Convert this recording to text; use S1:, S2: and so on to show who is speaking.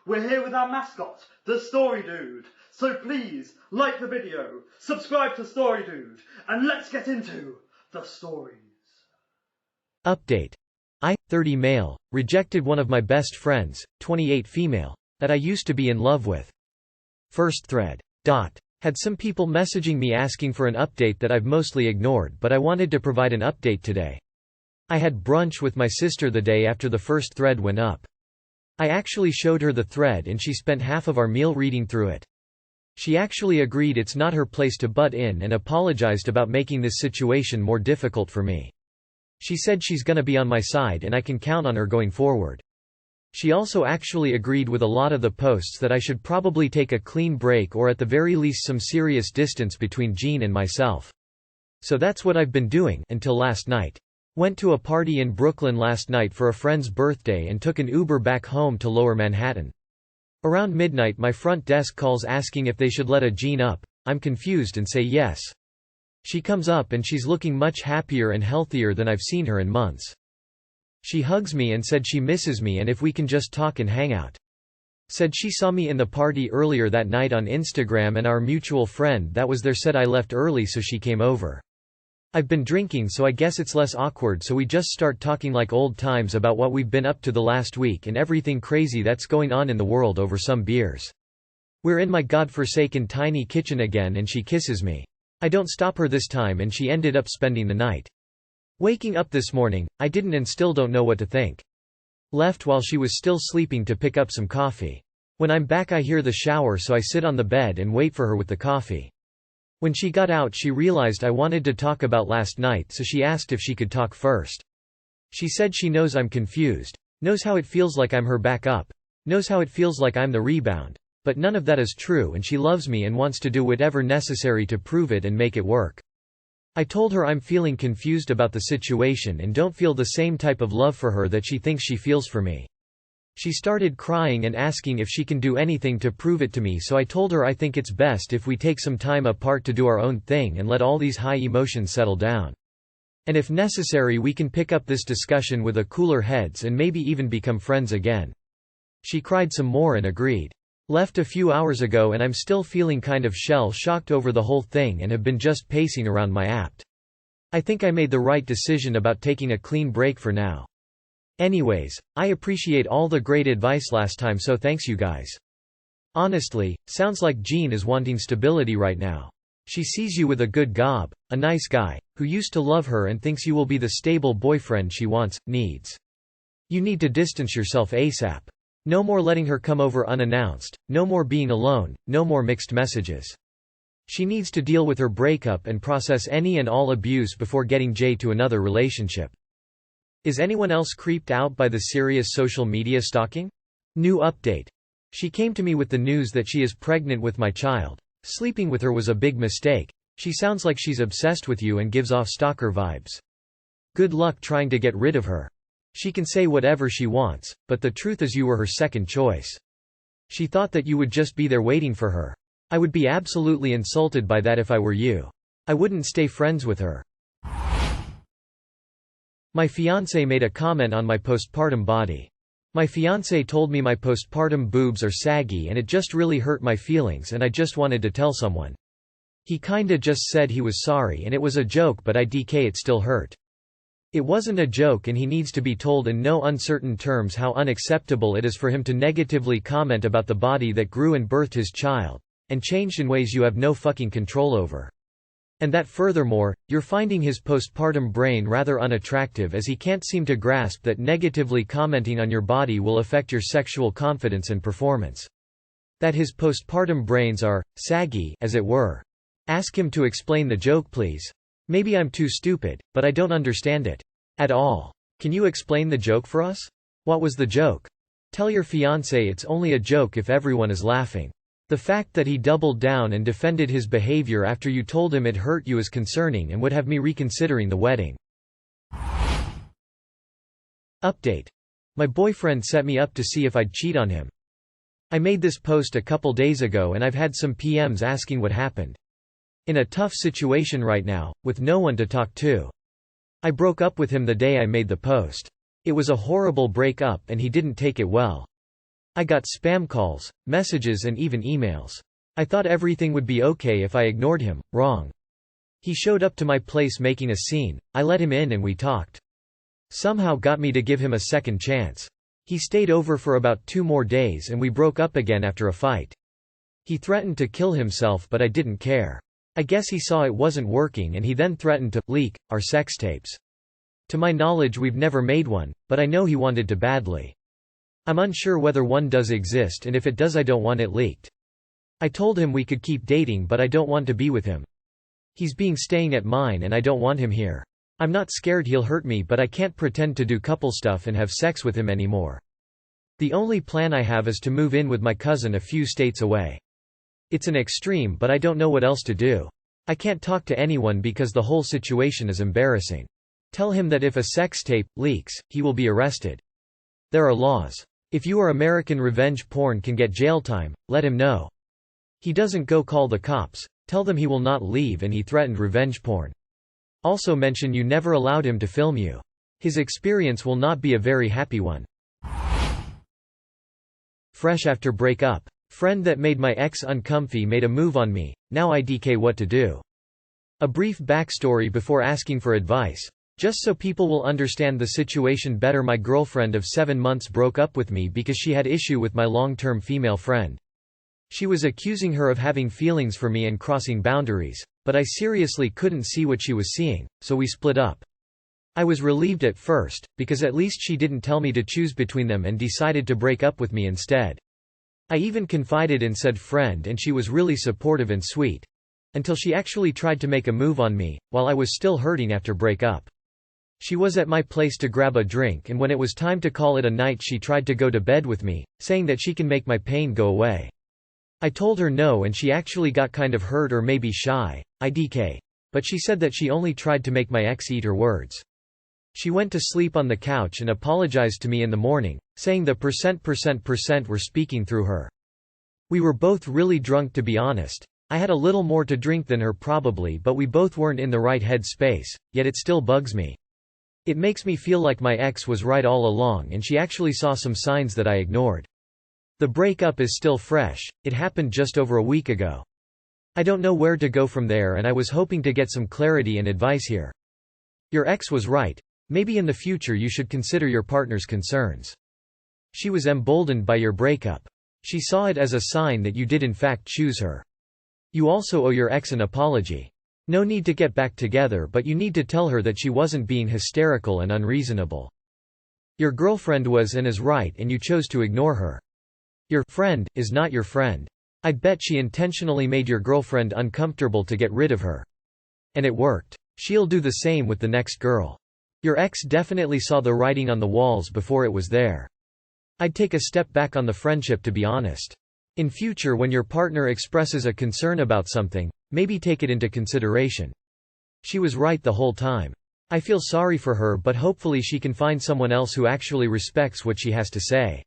S1: we're here with our mascot, the Story Dude. So please, like the video, subscribe to Story Dude, and let's get into the stories.
S2: Update. I, 30 male, rejected one of my best friends, 28 female, that I used to be in love with. First thread. Had some people messaging me asking for an update that I've mostly ignored, but I wanted to provide an update today. I had brunch with my sister the day after the first thread went up. I actually showed her the thread and she spent half of our meal reading through it. She actually agreed it's not her place to butt in and apologized about making this situation more difficult for me. She said she's gonna be on my side and I can count on her going forward. She also actually agreed with a lot of the posts that I should probably take a clean break or at the very least some serious distance between Jean and myself. So that's what I've been doing, until last night. Went to a party in Brooklyn last night for a friend's birthday and took an Uber back home to Lower Manhattan. Around midnight my front desk calls asking if they should let a Jean up. I'm confused and say yes. She comes up and she's looking much happier and healthier than I've seen her in months. She hugs me and said she misses me and if we can just talk and hang out. Said she saw me in the party earlier that night on Instagram and our mutual friend that was there said I left early so she came over. I've been drinking so I guess it's less awkward so we just start talking like old times about what we've been up to the last week and everything crazy that's going on in the world over some beers. We're in my godforsaken tiny kitchen again and she kisses me. I don't stop her this time and she ended up spending the night. Waking up this morning, I didn't and still don't know what to think. Left while she was still sleeping to pick up some coffee. When I'm back I hear the shower so I sit on the bed and wait for her with the coffee. When she got out she realized I wanted to talk about last night so she asked if she could talk first. She said she knows I'm confused, knows how it feels like I'm her backup, knows how it feels like I'm the rebound, but none of that is true and she loves me and wants to do whatever necessary to prove it and make it work. I told her I'm feeling confused about the situation and don't feel the same type of love for her that she thinks she feels for me. She started crying and asking if she can do anything to prove it to me so I told her I think it's best if we take some time apart to do our own thing and let all these high emotions settle down. And if necessary we can pick up this discussion with a cooler heads and maybe even become friends again. She cried some more and agreed. Left a few hours ago and I'm still feeling kind of shell-shocked over the whole thing and have been just pacing around my apt. I think I made the right decision about taking a clean break for now. Anyways, I appreciate all the great advice last time so thanks you guys. Honestly, sounds like Jean is wanting stability right now. She sees you with a good gob, a nice guy, who used to love her and thinks you will be the stable boyfriend she wants, needs. You need to distance yourself ASAP. No more letting her come over unannounced, no more being alone, no more mixed messages. She needs to deal with her breakup and process any and all abuse before getting Jay to another relationship. Is anyone else creeped out by the serious social media stalking? New update. She came to me with the news that she is pregnant with my child. Sleeping with her was a big mistake. She sounds like she's obsessed with you and gives off stalker vibes. Good luck trying to get rid of her. She can say whatever she wants, but the truth is you were her second choice. She thought that you would just be there waiting for her. I would be absolutely insulted by that if I were you. I wouldn't stay friends with her. My fiancé made a comment on my postpartum body. My fiancé told me my postpartum boobs are saggy and it just really hurt my feelings and I just wanted to tell someone. He kinda just said he was sorry and it was a joke but it still hurt. It wasn't a joke and he needs to be told in no uncertain terms how unacceptable it is for him to negatively comment about the body that grew and birthed his child, and changed in ways you have no fucking control over. And that furthermore, you're finding his postpartum brain rather unattractive as he can't seem to grasp that negatively commenting on your body will affect your sexual confidence and performance. That his postpartum brains are saggy, as it were. Ask him to explain the joke please. Maybe I'm too stupid, but I don't understand it. At all. Can you explain the joke for us? What was the joke? Tell your fiancé it's only a joke if everyone is laughing. The fact that he doubled down and defended his behavior after you told him it hurt you is concerning and would have me reconsidering the wedding. Update. My boyfriend set me up to see if I'd cheat on him. I made this post a couple days ago and I've had some PMs asking what happened. In a tough situation right now, with no one to talk to. I broke up with him the day I made the post. It was a horrible breakup and he didn't take it well. I got spam calls, messages and even emails. I thought everything would be okay if I ignored him. Wrong. He showed up to my place making a scene. I let him in and we talked. Somehow got me to give him a second chance. He stayed over for about 2 more days and we broke up again after a fight. He threatened to kill himself but I didn't care. I guess he saw it wasn't working and he then threatened to leak our sex tapes. To my knowledge we've never made one, but I know he wanted to badly. I'm unsure whether one does exist, and if it does I don't want it leaked. I told him we could keep dating but I don't want to be with him. He's staying at mine and I don't want him here. I'm not scared he'll hurt me but I can't pretend to do couple stuff and have sex with him anymore. The only plan I have is to move in with my cousin a few states away. It's an extreme but I don't know what else to do. I can't talk to anyone because the whole situation is embarrassing. Tell him that if a sex tape leaks, he will be arrested. There are laws. If you are American revenge porn can get jail time, let him know. He doesn't go call the cops, tell them he will not leave and he threatened revenge porn. Also mention you never allowed him to film you. His experience will not be a very happy one. Fresh after breakup. Friend that made my ex uncomfy made a move on me, now IDK what to do. A brief backstory before asking for advice. Just so people will understand the situation better, my girlfriend of 7 months broke up with me because she had issue with my long-term female friend. She was accusing her of having feelings for me and crossing boundaries, but I seriously couldn't see what she was seeing, so we split up. I was relieved at first, because at least she didn't tell me to choose between them and decided to break up with me instead. I even confided in said friend and she was really supportive and sweet. Until she actually tried to make a move on me, while I was still hurting after breakup. She was at my place to grab a drink and when it was time to call it a night she tried to go to bed with me, saying that she can make my pain go away. I told her no and she actually got kind of hurt or maybe shy, IDK. But she said that she only tried to make my ex eat her words. She went to sleep on the couch and apologized to me in the morning, saying the % were speaking through her. We were both really drunk to be honest. I had a little more to drink than her probably but we both weren't in the right head space, yet it still bugs me. It makes me feel like my ex was right all along and she actually saw some signs that I ignored. The breakup is still fresh, it happened just over a week ago. I don't know where to go from there and I was hoping to get some clarity and advice here. Your ex was right. Maybe in the future you should consider your partner's concerns. She was emboldened by your breakup. She saw it as a sign that you did in fact choose her. You also owe your ex an apology. No need to get back together but you need to tell her that she wasn't being hysterical and unreasonable. Your girlfriend was and is right and you chose to ignore her. Your friend is not your friend. I bet she intentionally made your girlfriend uncomfortable to get rid of her. And it worked. She'll do the same with the next girl. Your ex definitely saw the writing on the walls before it was there. I'd take a step back on the friendship to be honest. In future when your partner expresses a concern about something, maybe take it into consideration. She was right the whole time. I feel sorry for her but hopefully she can find someone else who actually respects what she has to say.